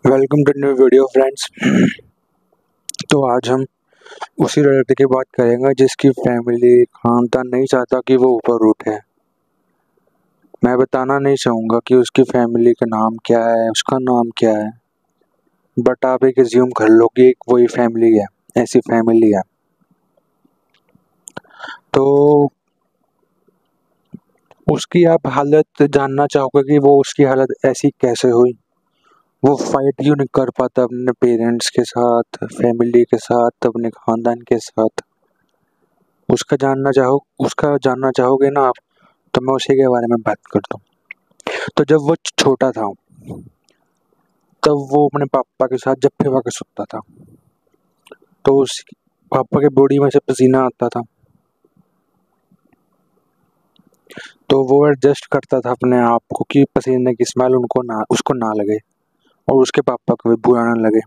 Welcome to new video friends. तो आज हम उसी लड़के की बात करेंगे जिसकी फैमिली खानदान नहीं चाहता कि वो ऊपर उठे। मैं बताना नहीं चाहूँगा कि उसकी फैमिली का नाम क्या है, उसका नाम क्या है, बट आप एक एज्यूम कर लो कि एक वही फैमिली है, ऐसी फैमिली है। तो उसकी आप हालत जानना चाहोगे कि वो उसकी हालत ऐसी कैसे हुई। वो फाइट क्यों नहीं कर पाता अपने पेरेंट्स के साथ, फैमिली के साथ, अपने खानदान के साथ। उसका जानना चाहोगे ना आप, तो मैं उसी के बारे में बात करता हूँ। तो जब वो छोटा था तब वो अपने पापा के साथ जब फिर के सोता था तो उस पापा के बॉडी में से पसीना आता था, तो वो एडजस्ट करता था अपने आप को कि पसीने की स्मेल उसको ना लगे और उसके पापा को भी बुरा ना लगे।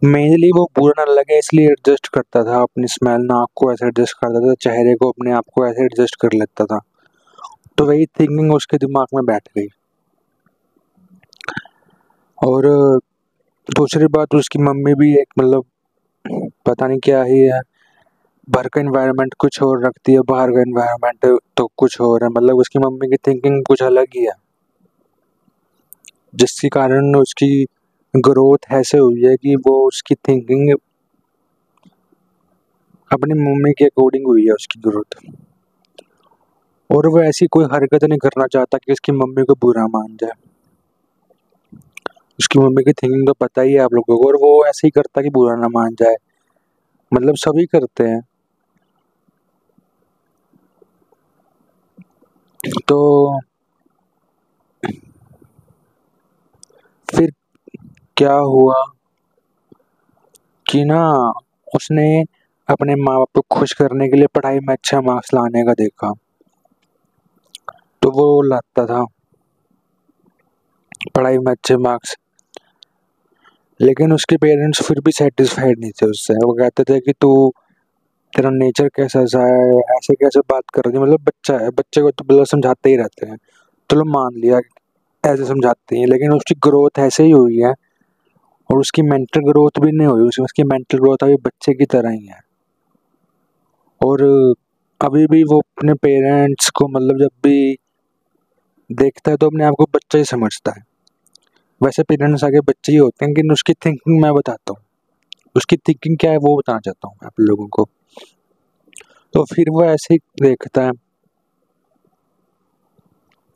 मेनली वो बुरा ना लगे इसलिए एडजस्ट करता था, अपनी स्मेल नाक को ऐसे एडजस्ट करता था, चेहरे को अपने आप को ऐसे एडजस्ट कर लेता था। तो वही थिंकिंग उसके दिमाग में बैठ गई। और दूसरी बात, उसकी मम्मी भी एक मतलब पता नहीं क्या ही है, घर का एनवायरनमेंट कुछ और रखती है, बाहर का एनवायरनमेंट तो कुछ और है। मतलब उसकी मम्मी की थिंकिंग कुछ अलग ही है, जिसके कारण उसकी ग्रोथ ऐसे हुई है कि वो उसकी थिंकिंग अपनी मम्मी के अकॉर्डिंग हुई है उसकी ग्रोथ। और वो ऐसी कोई हरकत नहीं करना चाहता कि उसकी मम्मी को बुरा मान जाए। उसकी मम्मी की थिंकिंग तो पता ही है आप लोगों को, और वो ऐसे ही करता कि बुरा ना मान जाए। मतलब सभी करते हैं। तो फिर क्या हुआ कि ना, उसने अपने माँ बाप को खुश करने के लिए पढ़ाई में अच्छा मार्क्स लाने का देखा, तो वो लाता था पढ़ाई में अच्छे मार्क्स। लेकिन उसके पेरेंट्स फिर भी सेटिस्फाइड नहीं थे उससे। वो कहते थे कि तू, तेरा नेचर कैसा सा है, ऐसे कैसे बात कर रही है। मतलब बच्चा है, बच्चे को तो बिल्कुल समझाते ही रहते हैं, चलो मान लिया ऐसे समझाते हैं, लेकिन उसकी ग्रोथ ऐसे ही हुई है। और उसकी मेंटल ग्रोथ भी नहीं हुई, उसकी मेंटल ग्रोथ अभी बच्चे की तरह ही है। और अभी भी वो अपने पेरेंट्स को मतलब जब भी देखता है तो अपने आप को बच्चा ही समझता है। वैसे पेरेंट्स आगे बच्चे ही होते हैं, लेकिन उसकी थिंकिंग मैं बताता हूँ। उसकी थिंकिंग क्या है वो बताना चाहता हूँ मैं आप लोगों को। तो फिर वो ऐसे ही देखता है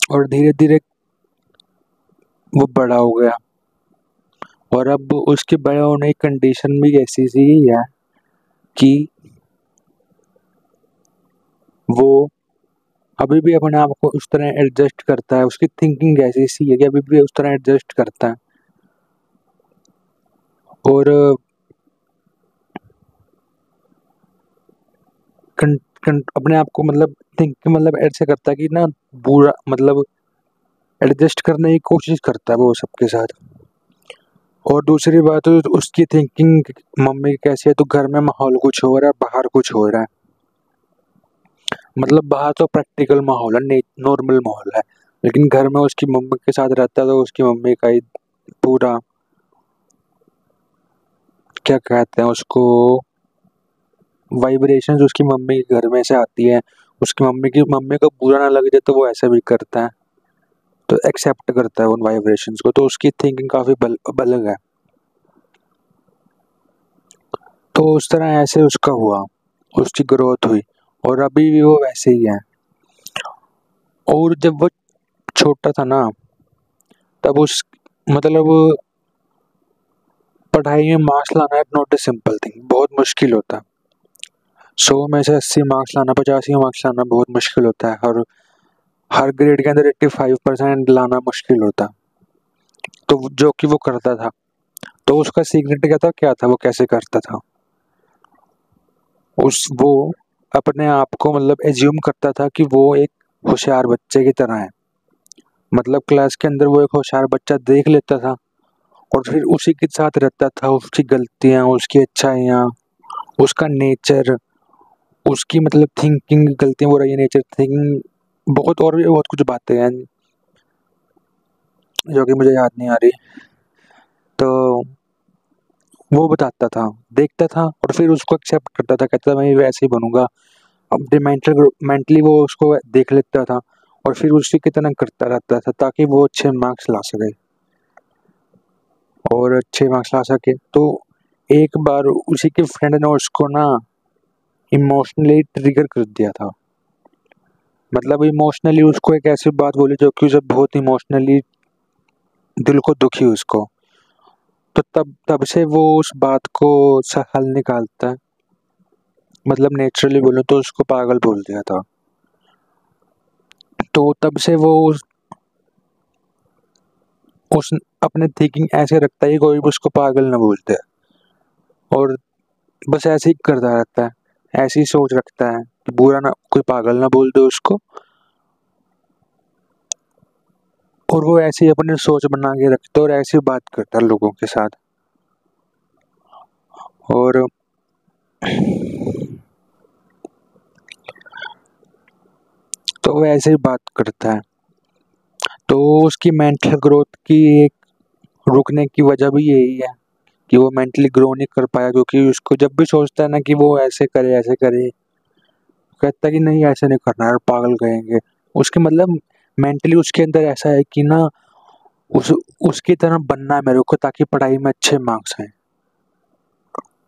और धीरे धीरे वो बड़ा हो गया। और अब उसके बड़े होने की कंडीशन भी ऐसी सी ही है कि वो अभी भी अपने आप को उस तरह एडजस्ट करता है। उसकी थिंकिंग ऐसी सी है कि अभी भी उस तरह एडजस्ट करता है। और अपने आप को मतलब थिंकिंग मतलब ऐसे करता है कि ना, बुरा मतलब एडजस्ट करने की कोशिश करता है वो सबके साथ। और दूसरी बात तो उसकी थिंकिंग मम्मी की कैसी है, तो घर में माहौल कुछ हो रहा है, बाहर कुछ हो रहा है। मतलब बाहर तो प्रैक्टिकल माहौल है, नॉर्मल माहौल है, लेकिन घर में उसकी मम्मी के साथ रहता है तो उसकी मम्मी का ही पूरा क्या कहते हैं उसको, वाइब्रेशंस उसकी मम्मी के घर में से आती है। उसकी मम्मी को बुरा ना लगे तो वो ऐसा भी करता है, तो एक्सेप्ट करता है उन वाइब्रेशंस को। तो उसकी थिंकिंग काफी अलग है। तो उस तरह ऐसे उसका हुआ, उसकी ग्रोथ हुई, और अभी भी वो वैसे ही है। और जब वो छोटा था ना, तब उस मतलब पढ़ाई में मार्क्स लाना is not a simple thing, बहुत मुश्किल होता है। 100 में से 80 मार्क्स लाना, 85 मार्क्स लाना बहुत मुश्किल होता है। और हर ग्रेड के अंदर 85% लाना मुश्किल होता है। तो जो कि वो करता था। तो उसका सीक्रेट क्या था वो कैसे करता था। वो अपने आप को मतलब एज्यूम करता था कि वो एक होशियार बच्चे की तरह है। मतलब क्लास के अंदर वो एक होशियार बच्चा देख लेता था और फिर उसी के साथ रहता था। उसकी गलतियां, उसकी अच्छाइयाँ, उसका नेचर, उसकी मतलब थिंकिंग, गलतियां वो रही, नेचर, थिंकिंग, बहुत और भी बहुत कुछ बातें हैं जो कि मुझे याद नहीं आ रही। तो वो बताता था, देखता था और फिर उसको एक्सेप्ट करता था, कहता था मैं वैसे ही बनूंगा। अपने मेंटली वो उसको देख लेता था और फिर उसी की तरह करता रहता था ताकि वो अच्छे मार्क्स ला सके और अच्छे मार्क्स ला सके। तो एक बार उसी के फ्रेंड ने उसको ना इमोशनली ट्रिगर कर दिया था। मतलब इमोशनली उसको एक ऐसी बात बोली जो कि उसे बहुत इमोशनली दिल को दुखी उसको। तो तब तब से वो उस बात को हल निकालता है। मतलब नेचुरली बोलूं तो उसको पागल बोल दिया था। तो तब से वो उस अपने थिंकिंग ऐसे रखता है कि कोई भी उसको पागल ना बोलते, और बस ऐसे ही करता रहता है। ऐसी सोच रखता है कि बुरा ना, कोई पागल ना बोल दे उसको। और वो ऐसी अपनी सोच बना के रखता है और ऐसी बात करता है लोगों के साथ। और तो वो ऐसे ही बात करता है। तो उसकी मेंटल ग्रोथ की एक रुकने की वजह भी यही है कि वो मेंटली ग्रो नहीं कर पाया, क्योंकि उसको जब भी सोचता है ना कि वो ऐसे करे, कहता है कि नहीं ऐसे नहीं करना है, पागल कहेंगे। उसके मतलब मेंटली उसके अंदर ऐसा है कि ना उस उसकी तरह बनना है मेरे को ताकि पढ़ाई में अच्छे मार्क्स आए।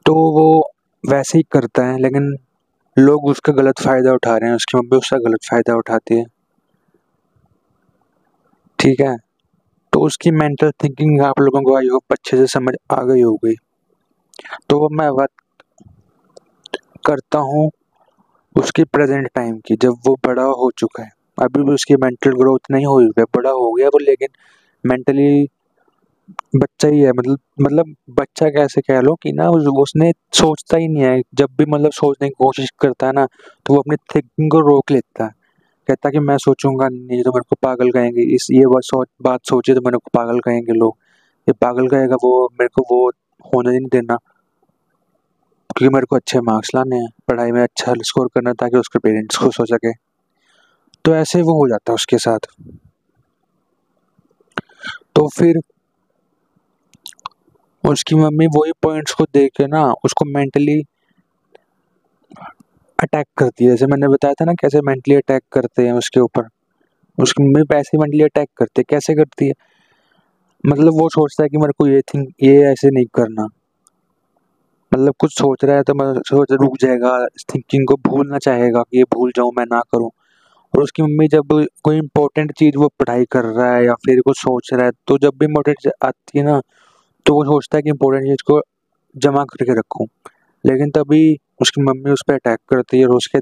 तो वो वैसे ही करता है, लेकिन लोग उसका गलत फायदा उठा रहे हैं, उसकी मम्मी उसका गलत फायदा उठाती है। ठीक है। तो उसकी मेंटल थिंकिंग आप लोगों को आई होप अच्छे से समझ आ गई होगी। तो अब मैं बात करता हूँ उसके प्रेजेंट टाइम की, जब वो बड़ा हो चुका है। अभी भी उसकी मेंटल ग्रोथ नहीं हुई है, बड़ा हो गया वो, लेकिन मेंटली बच्चा ही है। मतलब बच्चा कैसे कह लो कि ना उसने सोचता ही नहीं है। जब भी मतलब सोचने की कोशिश करता है ना, तो वो अपनी थिंकिंग को रोक लेता है। कहता है कि मैं सोचूंगा नहीं तो मेरे को पागल कहेंगे, इस ये बात सोचे तो मेरे को पागल कहेंगे लोग। ये पागल कहेगा, वो मेरे को वो होने नहीं देना, क्योंकि मेरे को अच्छे मार्क्स लाने हैं, पढ़ाई में अच्छा स्कोर करना है ताकि उसके पेरेंट्स खुश हो सके। तो ऐसे वो हो जाता है उसके साथ। तो फिर उसकी मम्मी वही पॉइंट्स को देख के ना उसको मेंटली अटैक करती है। जैसे मैंने बताया था ना कैसे मेंटली अटैक करते हैं उसके ऊपर, उसकी मम्मी पैसे मेंटली अटैक करते है। कैसे करती है? मतलब वो सोचता है कि मेरे को ये ऐसे नहीं करना। मतलब कुछ सोच रहा है तो मैं सोच रुक जाएगा, थिंकिंग को भूलना चाहेगा कि ये भूल जाऊं, मैं ना करूं। और उसकी मम्मी जब कोई इंपॉर्टेंट चीज वो पढ़ाई कर रहा है या फिर कुछ सोच रहा है, तो जब भी इंपॉर्टेंट आती है ना, तो वो सोचता है कि इंपॉर्टेंट चीज को जमा करके रखूं। लेकिन तभी उसकी मम्मी उस पर अटैक करती है और उसके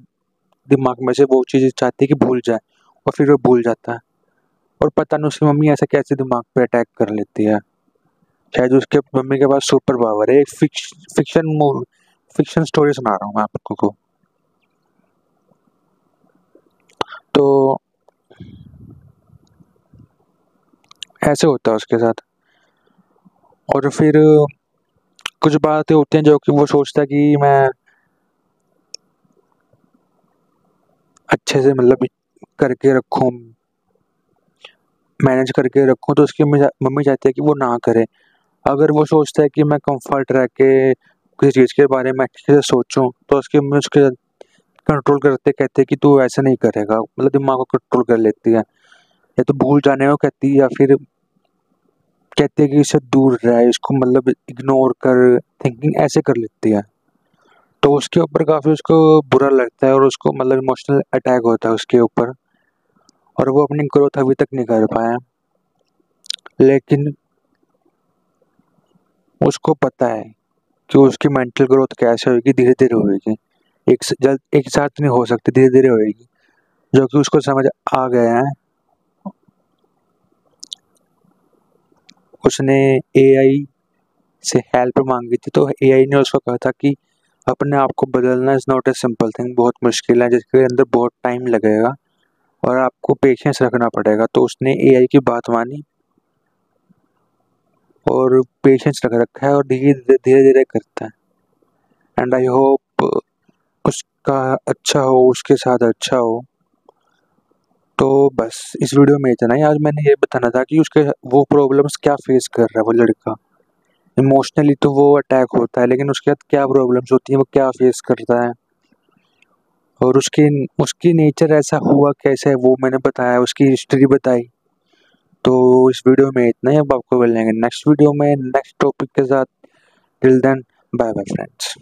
दिमाग में से वो चीज चाहती है कि भूल जाए, और फिर वो भूल जाता है। और पता नहीं उसकी मम्मी ऐसे कैसे दिमाग पे अटैक कर लेती है। शायद उसके मम्मी के पास सुपर पावर है। एक फिक्शन स्टोरी सुना रहा हूँ मैं आपको को। तो ऐसे होता है उसके साथ। और फिर कुछ बातें होती हैं जो कि वो सोचता है कि मैं अच्छे से मतलब करके रखूं, मैनेज करके रखूं। तो उसकी मम्मी चाहती है कि वो ना करे। अगर वो सोचता है कि मैं कंफर्ट रह के किसी चीज़ के बारे में अच्छे से सोचूं, तो उसकी मम्मी उसके कंट्रोल करते कहते हैं कि तू ऐसा नहीं करेगा। मतलब दिमाग को कंट्रोल कर लेती है, या तो भूल जाने को कहती है, या फिर कहती है कि इससे दूर रहे, इसको मतलब इग्नोर कर, थिंकिंग ऐसे कर लेती है। तो उसके ऊपर काफ़ी उसको बुरा लगता है और उसको मतलब इमोशनल अटैक होता है उसके ऊपर। और वो अपनी ग्रोथ अभी तक नहीं कर पाया, लेकिन उसको पता है कि उसकी मेंटल ग्रोथ कैसे होगी, धीरे धीरे होगी। जल्द एक साथ नहीं हो सकती, धीरे धीरे होगी। जो कि उसको समझ आ गया है। उसने एआई से हेल्प मांगी थी, तो एआई ने उसको कहा था कि अपने आप को बदलना is not a simple thing, बहुत मुश्किल है जिसके अंदर बहुत टाइम लगेगा और आपको पेशेंस रखना पड़ेगा। तो उसने एआई की बात मानी और पेशेंस रख रखा है और धीरे धीरे धीरे करता है। एंड आई होप उसका अच्छा हो, उसके साथ अच्छा हो। तो बस इस वीडियो में इतना ही। आज मैंने ये बताना था कि उसके वो प्रॉब्लम्स क्या फेस कर रहा है वो लड़का। इमोशनली तो वो अटैक होता है, लेकिन उसके बाद क्या प्रॉब्लम्स होती हैं, वो क्या फेस करता है, और उसकी उसकी नेचर ऐसा हुआ कैसे है वो मैंने बताया, उसकी हिस्ट्री बताई। तो इस वीडियो में इतना ही। अब आपको मिलेंगे नेक्स्ट वीडियो में नेक्स्ट टॉपिक के साथ। Till then, bye bye friends.